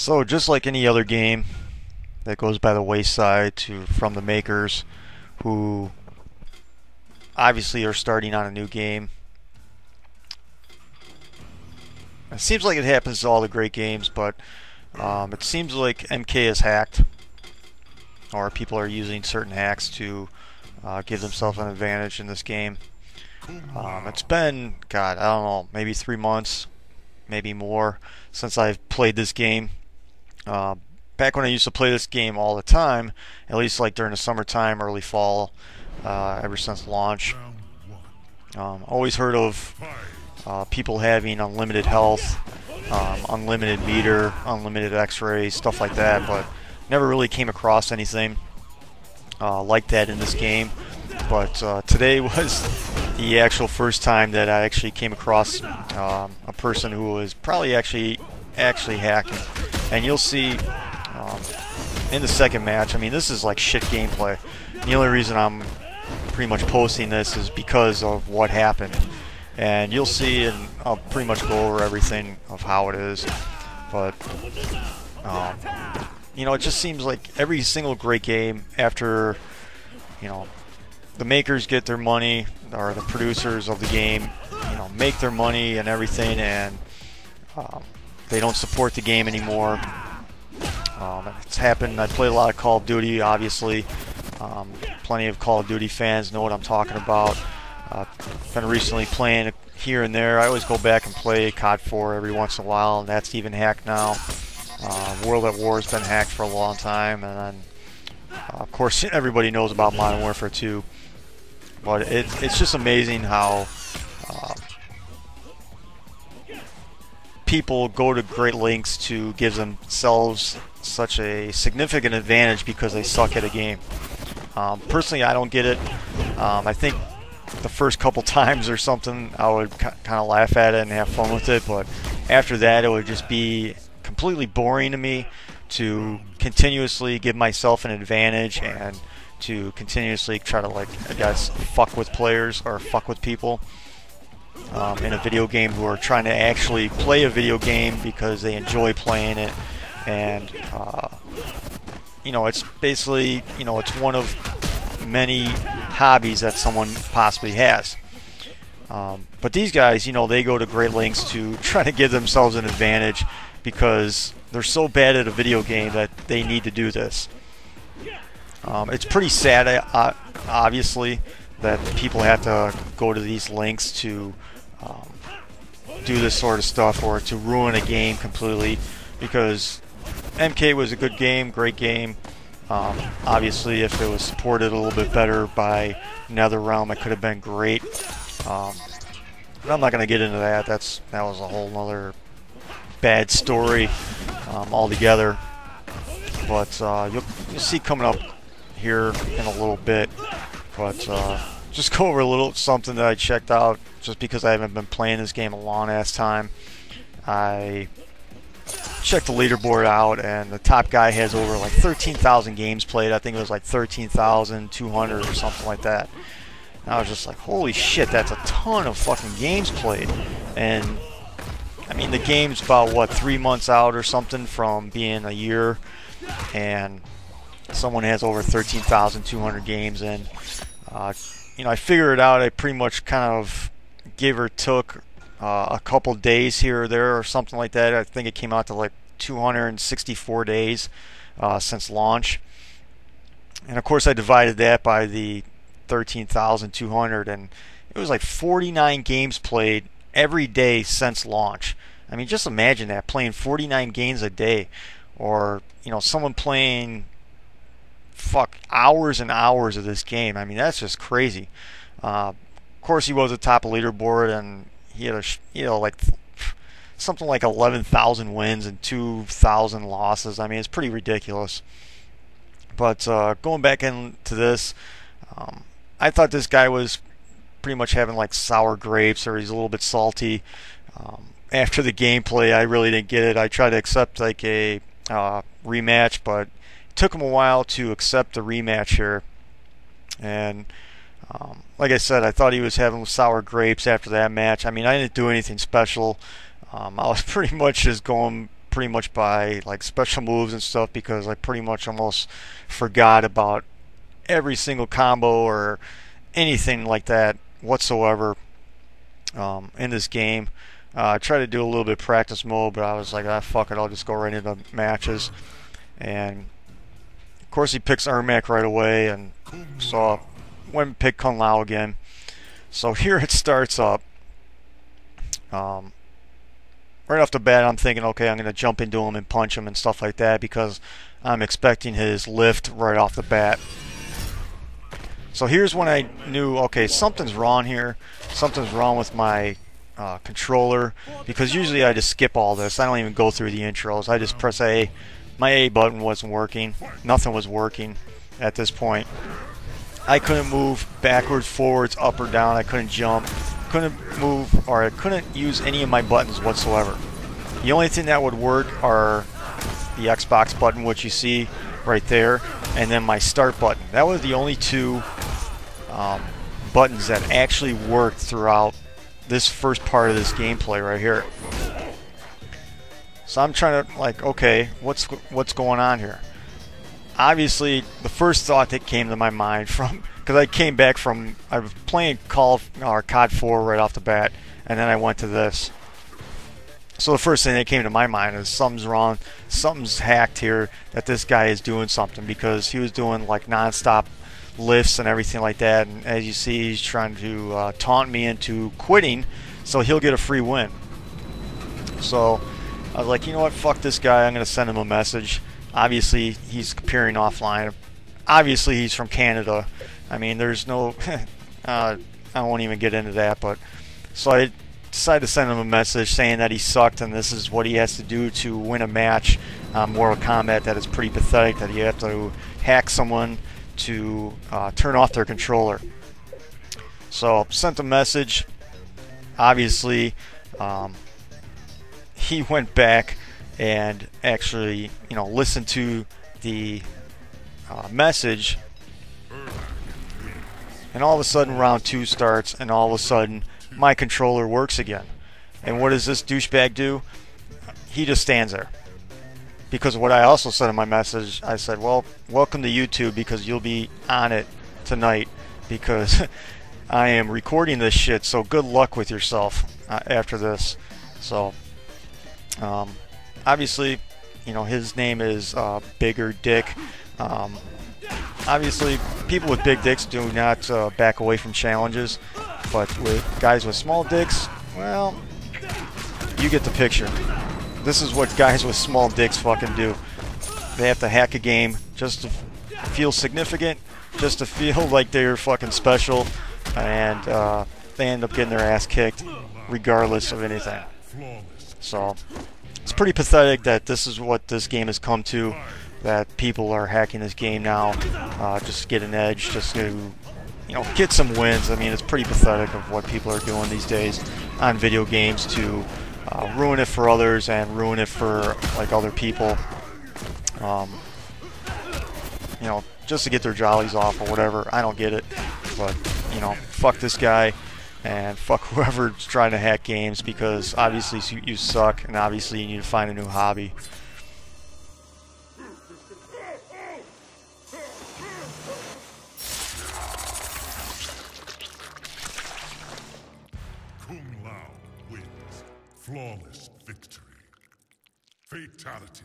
So just like any other game that goes by the wayside from the makers who obviously are starting on a new game. It seems like it happens to all the great games, but it seems like MK is hacked, or people are using certain hacks to give themselves an advantage in this game. It's been, God, I don't know, maybe 3 months, maybe more, since I've played this game. Back when I used to play this game all the time, at least like during the summertime, early fall, ever since launch, always heard of people having unlimited health, unlimited meter, unlimited x-rays, stuff like that, but never really came across anything like that in this game. But today was the actual first time that I actually came across a person who was probably actually hacking. And you'll see in the second match, I mean, this is like shit gameplay. The only reason I'm pretty much posting this is because of what happened. And you'll see, and I'll pretty much go over everything of how it is. But, you know, it just seems like every single great game after, you know, the makers get their money, or the producers of the game, you know, make their money and everything, and they don't support the game anymore. It's happened. I play a lot of Call of Duty, obviously. Plenty of Call of Duty fans know what I'm talking about. Been recently playing here and there. I always go back and play COD 4 every once in a while, and that's even hacked now. World at War has been hacked for a long time, and then of course everybody knows about Modern Warfare 2. But it's just amazing how people go to great lengths to give themselves such a significant advantage because they suck at a game. Personally, I don't get it. I think the first couple times or something I would kind of laugh at it and have fun with it, but after that it would just be completely boring to me to continuously give myself an advantage and to continuously try to, like, I guess, fuck with players or fuck with people in a video game who are trying to actually play a video game because they enjoy playing it. And you know, it's basically, you know, it's one of many hobbies that someone possibly has. But these guys, you know, they go to great lengths to try to give themselves an advantage because they're so bad at a video game that they need to do this. It's pretty sad, obviously, that people have to go to these lengths to do this sort of stuff, or to ruin a game completely, because MK was a good game, great game. Obviously, if it was supported a little bit better by NetherRealm, it could have been great. But I'm not going to get into that. That was a whole other bad story altogether. But you'll see coming up here in a little bit. But just go over a little something that I checked out, just because I haven't been playing this game a long ass time. I checked the leaderboard out, and the top guy has over like 13,000 games played. I think it was like 13,200 or something like that. And I was just like, holy shit, that's a ton of fucking games played. And I mean, the game's about, what, 3 months out or something from being a year, and someone has over 13,200 games. And you know, I figured it out. I pretty much kind of give or took a couple days here or there or something like that. I think it came out to like 264 days since launch. And of course I divided that by the 13,200, and it was like 49 games played every day since launch. I mean, just imagine that, playing 49 games a day. Or, you know, someone playing hours and hours of this game. I mean, that's just crazy. Of course he was at the top of leaderboard, and he had like something like 11,000 wins and 2,000 losses. I mean, it's pretty ridiculous. But going back into this, I thought this guy was pretty much having like sour grapes, or he's a little bit salty. After the gameplay, I really didn't get it. I tried to accept like a rematch, but it took him a while to accept the rematch here. And like I said, I thought he was having sour grapes after that match. I mean, I didn't do anything special. I was pretty much just going pretty much by like special moves and stuff, because I pretty much almost forgot about every single combo or anything like that whatsoever in this game. I tried to do a little bit of practice mode, but I was like, ah, fuck it, I'll just go right into matches. And of course he picks Ermac right away, and so went and picked Kung Lao again. So here it starts up. Right off the bat, I'm thinking, okay, I'm going to jump into him and punch him and stuff like that, because I'm expecting his lift right off the bat. So here's when I knew, okay, something's wrong here. Something's wrong with my controller, because usually I just skip all this. I don't even go through the intros. I just press A. My A button wasn't working. Nothing was working at this point. I couldn't move backwards, forwards, up or down. I couldn't jump. Couldn't move, or I couldn't use any of my buttons whatsoever. The only thing that would work are the Xbox button, which you see right there, and then my start button. That was the only two buttons that actually worked throughout this first part of this gameplay right here. So I'm trying to, like, okay, what's going on here? Obviously, the first thought that came to my mind, from because I came back from, I was playing COD 4 right off the bat, and then I went to this. So the first thing that came to my mind is something's wrong, something's hacked here, that this guy is doing something, because he was doing like non-stop lifts and everything like that, and as you see, he's trying to taunt me into quitting so he'll get a free win. So I was like, you know what, fuck this guy, I'm going to send him a message. Obviously he's appearing offline. Obviously he's from Canada. I mean, there's no I won't even get into that, but so I decided to send him a message saying that he sucked and this is what he has to do to win a match on Mortal Kombat, that is pretty pathetic, that you have to hack someone to turn off their controller. So sent a message. Obviously he went back and actually, you know, listened to the message, and all of a sudden round 2 starts, and all of a sudden my controller works again. And what does this douchebag do? He just stands there. Because what I also said in my message, I said, well, welcome to YouTube, because you'll be on it tonight, because I am recording this shit, so good luck with yourself after this. So obviously, you know, his name is Bigger Dick. Obviously, people with big dicks do not back away from challenges, but with guys with small dicks, well, you get the picture. This is what guys with small dicks fucking do. They have to hack a game just to feel significant, just to feel like they're fucking special, and they end up getting their ass kicked regardless of anything. So it's pretty pathetic that this is what this game has come to, that people are hacking this game now just to get an edge, just to, you know, get some wins. I mean, it's pretty pathetic of what people are doing these days on video games to ruin it for others and ruin it for like other people. You know, just to get their jollies off or whatever. I don't get it, but you know, fuck this guy and fuck whoever's trying to hack games, because obviously you suck, and obviously you need to find a new hobby. Kung Lao wins. Flawless victory. Fatality.